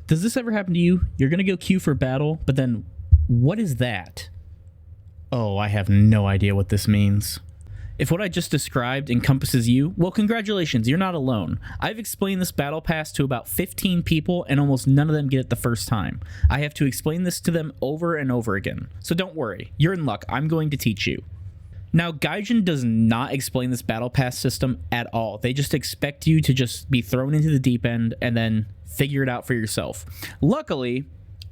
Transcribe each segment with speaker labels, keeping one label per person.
Speaker 1: Does this ever happen to you? You're gonna go queue for battle, but then what is that? Oh, I have no idea what this means. If what I just described encompasses you, well, congratulations, you're not alone. I've explained this battle pass to about 15 people and almost none of them get it the first time. I have to explain this to them over and over again. So don't worry, you're in luck, I'm going to teach you. Now, Gaijin does not explain this battle pass system at all. They just expect you to just be thrown into the deep end and then figure it out for yourself. Luckily,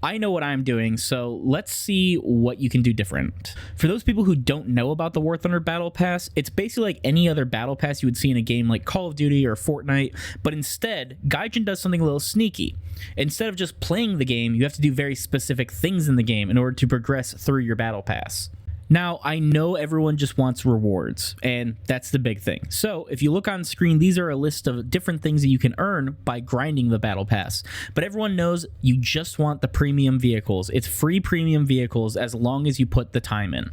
Speaker 1: I know what I'm doing, so let's see what you can do different. For those people who don't know about the War Thunder Battle Pass, it's basically like any other Battle Pass you would see in a game like Call of Duty or Fortnite, but instead, Gaijin does something a little sneaky. Instead of just playing the game, you have to do very specific things in the game in order to progress through your Battle Pass. Now, I know everyone just wants rewards, and that's the big thing. So, if you look on screen, these are a list of different things that you can earn by grinding the Battle Pass. But everyone knows you just want the premium vehicles. It's free premium vehicles as long as you put the time in.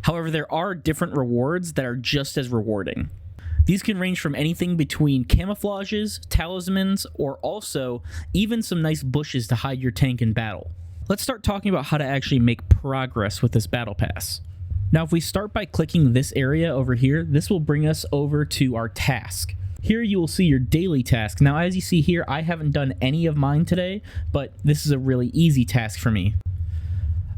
Speaker 1: However, there are different rewards that are just as rewarding. These can range from anything between camouflages, talismans, or also even some nice bushes to hide your tank in battle. Let's start talking about how to actually make progress with this battle pass. Now, if we start by clicking this area over here, this will bring us over to our task. Here you will see your daily task. Now, as you see here, I haven't done any of mine today, but this is a really easy task for me.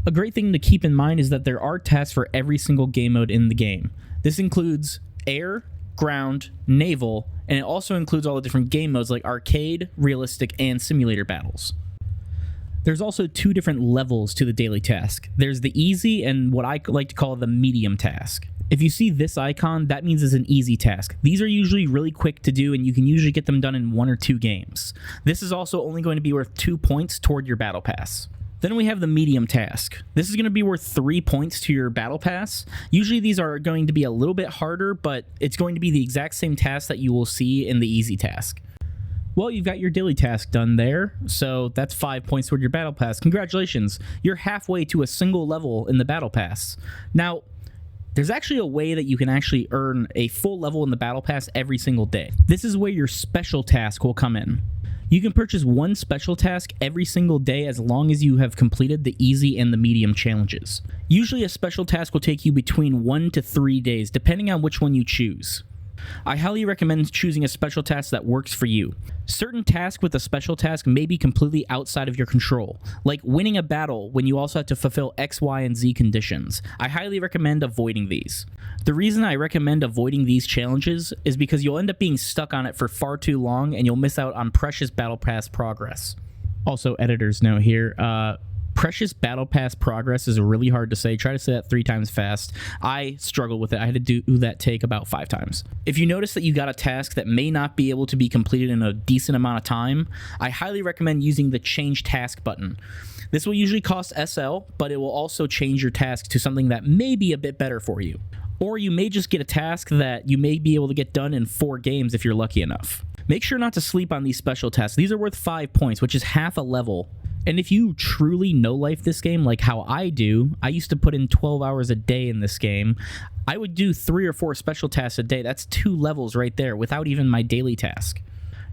Speaker 1: A great thing to keep in mind is that there are tasks for every single game mode in the game. This includes air, ground, naval, and it also includes all the different game modes like arcade, realistic, and simulator battles. There's also two different levels to the daily task. There's the easy and what I like to call the medium task. If you see this icon, that means it's an easy task. These are usually really quick to do and you can usually get them done in 1 or 2 games. This is also only going to be worth 2 points toward your battle pass. Then we have the medium task. This is going to be worth 3 points to your battle pass. Usually these are going to be a little bit harder, but it's going to be the exact same task that you will see in the easy task. Well, you've got your daily task done there, so that's 5 points toward your battle pass. Congratulations, you're halfway to a single level in the battle pass. Now, there's actually a way that you can actually earn a full level in the battle pass every single day. This is where your special task will come in. You can purchase one special task every single day as long as you have completed the easy and the medium challenges. Usually a special task will take you between 1 to 3 days, depending on which one you choose. I highly recommend choosing a special task that works for you. Certain tasks with a special task may be completely outside of your control, like winning a battle when you also have to fulfill X, Y, and Z conditions. I highly recommend avoiding these. The reason I recommend avoiding these challenges is because you'll end up being stuck on it for far too long and you'll miss out on precious battle pass progress. Also, editor's note here, precious battle pass progress is really hard to say. Try to say that 3 times fast. I struggled with it. I had to do that take about 5 times. If you notice that you got a task that may not be able to be completed in a decent amount of time, I highly recommend using the change task button. This will usually cost SL, but it will also change your task to something that may be a bit better for you. Or you may just get a task that you may be able to get done in 4 games if you're lucky enough. Make sure not to sleep on these special tasks. These are worth 5 points, which is half a level. And if you truly no-life this game like how I do, I used to put in 12 hours a day in this game, I would do 3 or 4 special tasks a day. That's 2 levels right there without even my daily task.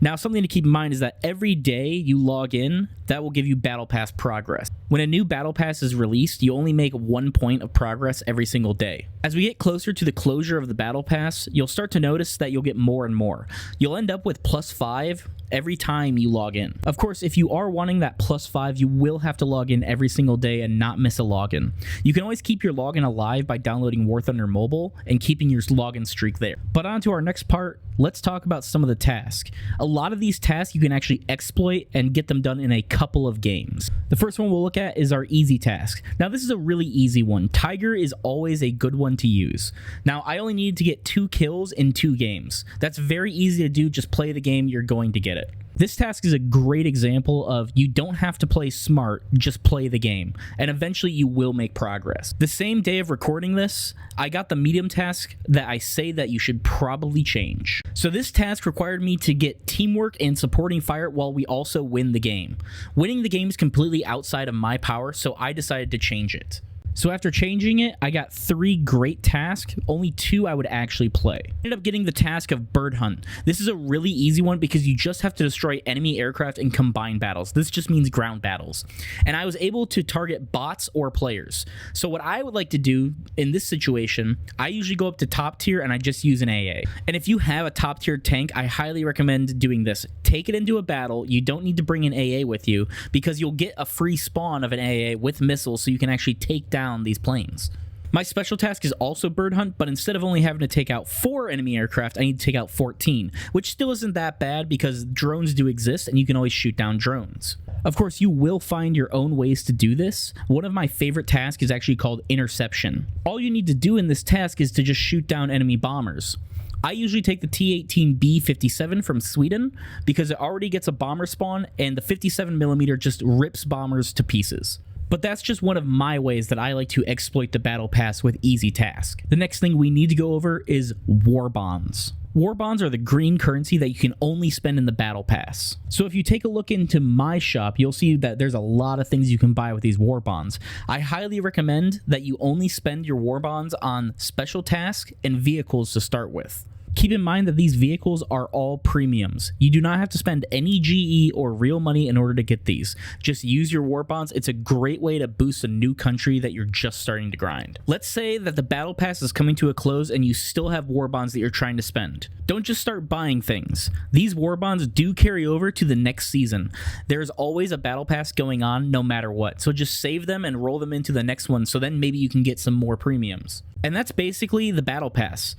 Speaker 1: Now, something to keep in mind is that every day you log in, that will give you Battle Pass progress. When a new Battle Pass is released, you only make 1 point of progress every single day. As we get closer to the closure of the Battle Pass, you'll start to notice that you'll get more and more. You'll end up with +5 every time you log in. Of course, if you are wanting that +5, you will have to log in every single day and not miss a login. You can always keep your login alive by downloading WarThunder Mobile and keeping your login streak there. But on to our next part, let's talk about some of the tasks. A lot of these tasks you can actually exploit and get them done in a couple of games. The first one we'll look at is our easy task. Now, this is a really easy one. Tiger is always a good one to use. Now, I only needed to get 2 kills in 2 games. That's very easy to do. Just play the game, you're going to get it. This task is a great example of you don't have to play smart, just play the game, and eventually you will make progress. The same day of recording this, I got the medium task that I say that you should probably change. So this task required me to get teamwork and supporting fire while we also win the game. Winning the game is completely outside of my power, so I decided to change it. So after changing it, I got 3 great tasks, only 2 I would actually play. I ended up getting the task of bird hunt. This is a really easy one because you just have to destroy enemy aircraft in combined battles. This just means ground battles. And I was able to target bots or players. So what I would like to do in this situation, I usually go up to top tier and I just use an AA. And if you have a top tier tank, I highly recommend doing this. Take it into a battle. You don't need to bring an AA with you because you'll get a free spawn of an AA with missiles so you can actually take down these planes. My special task is also bird hunt, but instead of only having to take out 4 enemy aircraft, I need to take out 14, which still isn't that bad because drones do exist and you can always shoot down drones. Of course, you will find your own ways to do this. One of my favorite tasks is actually called interception. All you need to do in this task is to just shoot down enemy bombers. I usually take the T-18B57 from Sweden because it already gets a bomber spawn and the 57mm just rips bombers to pieces. But that's just one of my ways that I like to exploit the battle pass with easy tasks. The next thing we need to go over is war bonds. War bonds are the green currency that you can only spend in the battle pass. So if you take a look into my shop, you'll see that there's a lot of things you can buy with these war bonds. I highly recommend that you only spend your war bonds on special tasks and vehicles to start with. Keep in mind that these vehicles are all premiums. You do not have to spend any GE or real money in order to get these. Just use your war bonds. It's a great way to boost a new country that you're just starting to grind. Let's say that the battle pass is coming to a close and you still have war bonds that you're trying to spend. Don't just start buying things. These war bonds do carry over to the next season. There's always a battle pass going on no matter what. So just save them and roll them into the next one so then maybe you can get some more premiums. And that's basically the battle pass.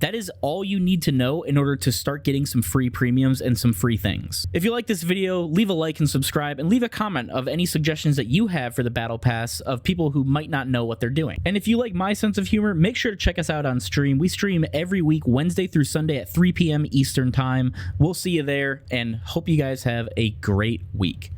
Speaker 1: That is all you need to know in order to start getting some free premiums and some free things. If you like this video, leave a like and subscribe, and leave a comment of any suggestions that you have for the battle pass of people who might not know what they're doing. And if you like my sense of humor, make sure to check us out on stream. We stream every week, Wednesday through Sunday at 3 p.m. Eastern time. We'll see you there, and hope you guys have a great week.